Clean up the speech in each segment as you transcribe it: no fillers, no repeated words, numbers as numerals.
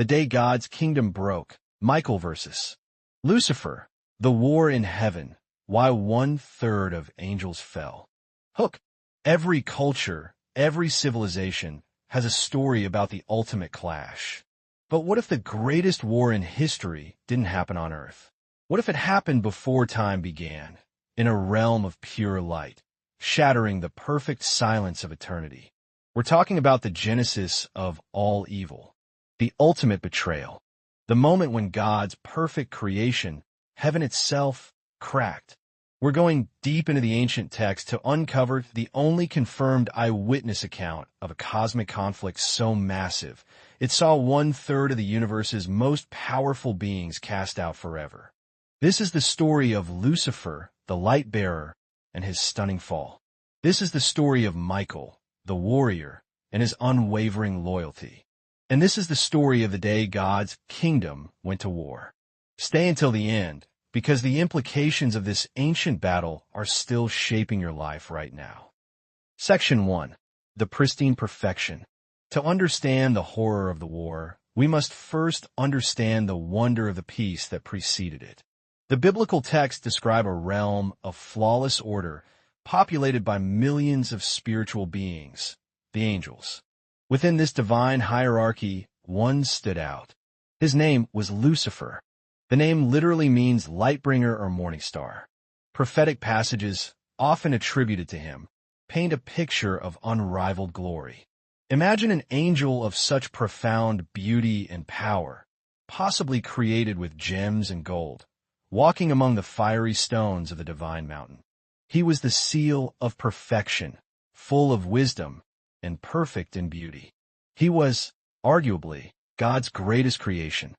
the day God's kingdom broke. Michael versus Lucifer, the war in heaven, why 1/3 of angels fell. Hook. Every culture, every civilization has a story about the ultimate clash. But what if the greatest war in history didn't happen on Earth? What if it happened before time began, in a realm of pure light, shattering the perfect silence of eternity? We're talking about the genesis of all evil, the ultimate betrayal, the moment when God's perfect creation, heaven itself, cracked. We're going deep into the ancient text to uncover the only confirmed eyewitness account of a cosmic conflict so massive, it saw 1/3 of the universe's most powerful beings cast out forever. This is the story of Lucifer, the light bearer, and his stunning fall. This is the story of Michael, the warrior, and his unwavering loyalty. And this is the story of the day God's kingdom went to war. Stay until the end, because the implications of this ancient battle are still shaping your life right now. Section 1. The pristine perfection. To understand the horror of the war, we must first understand the wonder of the peace that preceded it. The biblical texts describe a realm of flawless order populated by millions of spiritual beings, the angels. Within this divine hierarchy, one stood out. His name was Lucifer. The name literally means lightbringer or morning star. Prophetic passages, often attributed to him, paint a picture of unrivaled glory. Imagine an angel of such profound beauty and power, possibly created with gems and gold, walking among the fiery stones of the divine mountain. He was the seal of perfection, full of wisdom, and perfect in beauty. He was, arguably, God's greatest creation.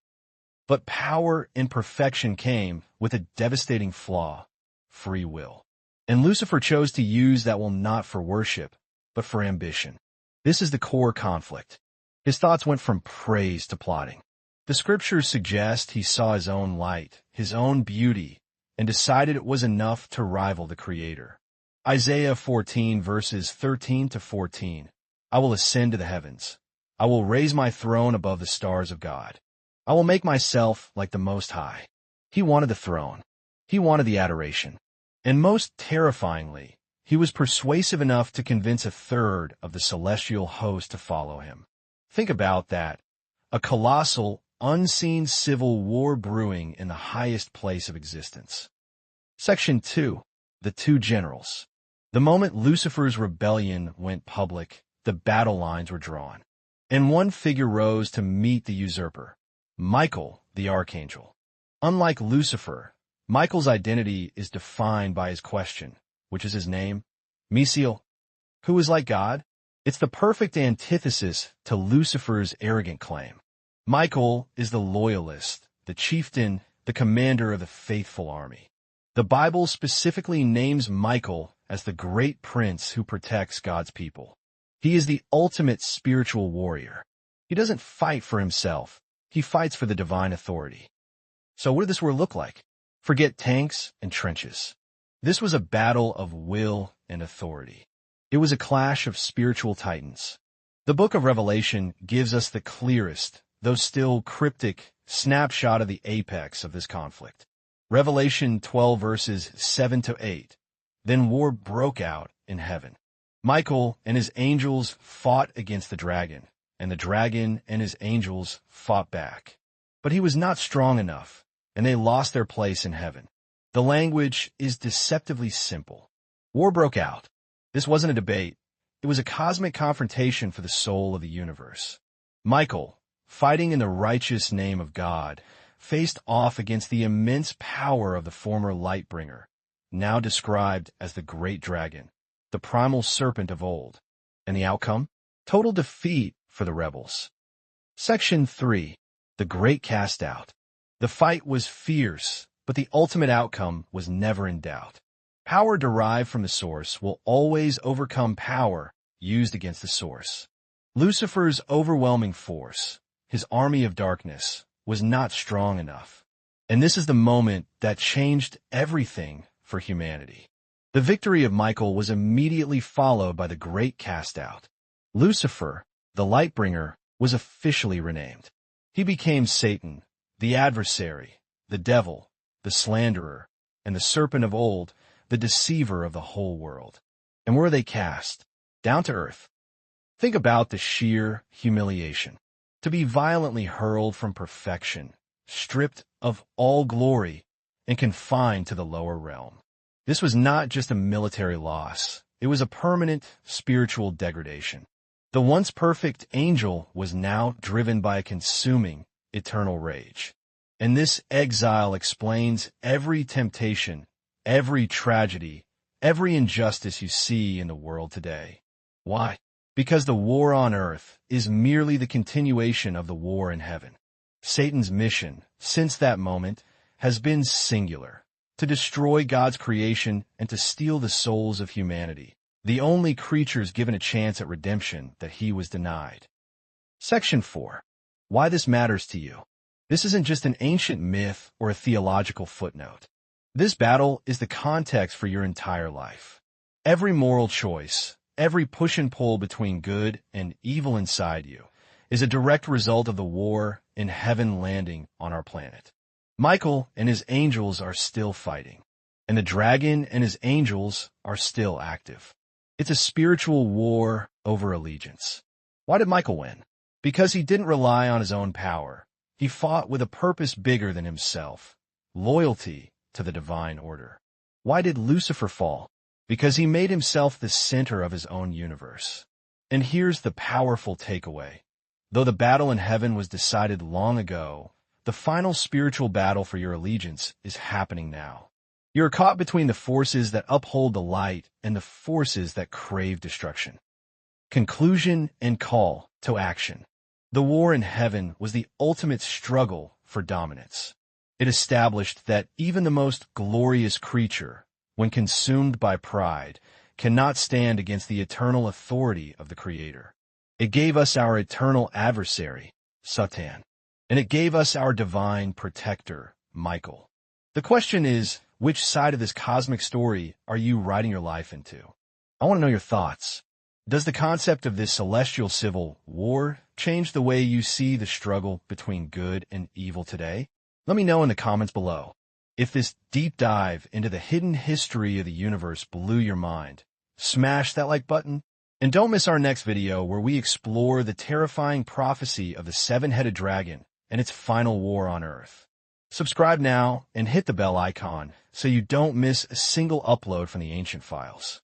But power and perfection came with a devastating flaw: free will. And Lucifer chose to use that will not for worship, but for ambition. This is the core conflict. His thoughts went from praise to plotting. The scriptures suggest he saw his own light, his own beauty, and decided it was enough to rival the Creator. Isaiah 14 verses 13 to 14. I will ascend to the heavens. I will raise my throne above the stars of God. I will make myself like the Most High. He wanted the throne. He wanted the adoration. And most terrifyingly, he was persuasive enough to convince 1/3 of the celestial host to follow him. Think about that. A colossal, unseen civil war brewing in the highest place of existence. Section 2. The two generals. The moment Lucifer's rebellion went public, the battle lines were drawn. And one figure rose to meet the usurper: Michael, the Archangel. Unlike Lucifer, Michael's identity is defined by his question, which is his name, Michael, who is like God. It's the perfect antithesis to Lucifer's arrogant claim. Michael is the loyalist, the chieftain, the commander of the faithful army. The Bible specifically names Michael as the great prince who protects God's people. He is the ultimate spiritual warrior. He doesn't fight for himself. He fights for the divine authority. So what did this war look like? Forget tanks and trenches. This was a battle of will and authority. It was a clash of spiritual titans. The book of Revelation gives us the clearest, though still cryptic, snapshot of the apex of this conflict. Revelation 12 verses 7 to 8. Then war broke out in heaven. Michael and his angels fought against the dragon, and the dragon and his angels fought back. But he was not strong enough, and they lost their place in heaven. The language is deceptively simple. War broke out. This wasn't a debate. It was a cosmic confrontation for the soul of the universe. Michael, fighting in the righteous name of God, faced off against the immense power of the former Lightbringer, now described as the great dragon, the primal serpent of old. And the outcome? Total defeat for the rebels. Section 3. The Great Cast Out. The fight was fierce, but the ultimate outcome was never in doubt. Power derived from the source will always overcome power used against the source. Lucifer's overwhelming force, his army of darkness, was not strong enough. And this is the moment that changed everything for humanity. The victory of Michael was immediately followed by the great cast out. Lucifer, the Lightbringer, was officially renamed. He became Satan, the adversary, the devil, the slanderer, and the serpent of old, the deceiver of the whole world. And where are they cast? Down to earth. Think about the sheer humiliation. To be violently hurled from perfection, stripped of all glory, and confined to the lower realm. This was not just a military loss. It was a permanent spiritual degradation. The once perfect angel was now driven by a consuming, eternal rage. And this exile explains every temptation, every tragedy, every injustice you see in the world today. Why? Because the war on earth is merely the continuation of the war in heaven. Satan's mission, since that moment, has been singular: to destroy God's creation and to steal the souls of humanity, the only creatures given a chance at redemption that he was denied. Section 4. Why this matters to you. This isn't just an ancient myth or a theological footnote. This battle is the context for your entire life. Every moral choice, every push and pull between good and evil inside you, is a direct result of the war in heaven landing on our planet. Michael and his angels are still fighting, and the dragon and his angels are still active. It's a spiritual war over allegiance. Why did Michael win? Because he didn't rely on his own power. He fought with a purpose bigger than himself: loyalty to the divine order. Why did Lucifer fall? Because he made himself the center of his own universe. And here's the powerful takeaway. Though the battle in heaven was decided long ago, the final spiritual battle for your allegiance is happening now. You're caught between the forces that uphold the light and the forces that crave destruction. Conclusion and call to action. The war in heaven was the ultimate struggle for dominance. It established that even the most glorious creature, when consumed by pride, cannot stand against the eternal authority of the Creator. It gave us our eternal adversary, Satan, and it gave us our divine protector, Michael. The question is, which side of this cosmic story are you writing your life into? I want to know your thoughts. Does the concept of this celestial civil war change the way you see the struggle between good and evil today? Let me know in the comments below. If this deep dive into the hidden history of the universe blew your mind, smash that like button. And don't miss our next video where we explore the terrifying prophecy of the seven-headed dragon and its final war on Earth. Subscribe now and hit the bell icon so you don't miss a single upload from the ancient files.